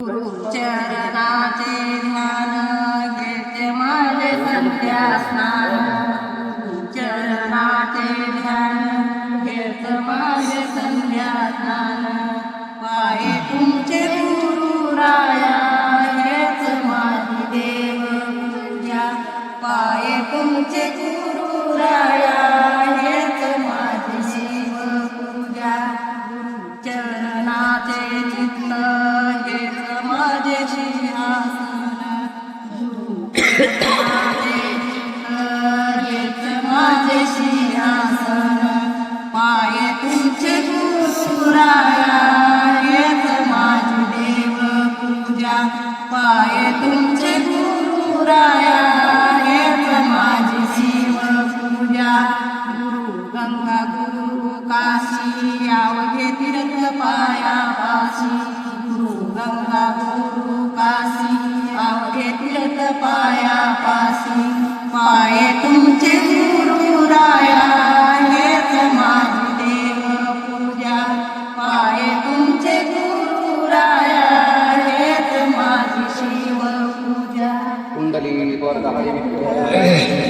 चरणाचे ध्यान घेते माझे संध्या स्नान चरणाचे ध्यान घेत माझे संध्या स्नान पाये तुमचे गुरु राया हेच माझी देव पूजा पाये तुमचे गुरु राया हेच माझी शिव पूजा चरणाचे चित्त हेच माझे सिंहासन चरणाचे चित्त हेच माझे सिंहासन पाये तुमचे गुरु राया हेच माझी देव पूजा पाये तुमचे गुरु राया हेच माझी शिव पूजा गुरु गंगा गुरु काशी अवघे तीर्थ पायापाशी गुरु गंगा गुरु काशी अवघे तीर्थ पायापाशी पाये तुमचे गुरु राया हेच माझी देव पूजा पाये तुमचे गुरु राया हेच माझी शिव पूजा कुंडली वरदा हरी विठ्ठल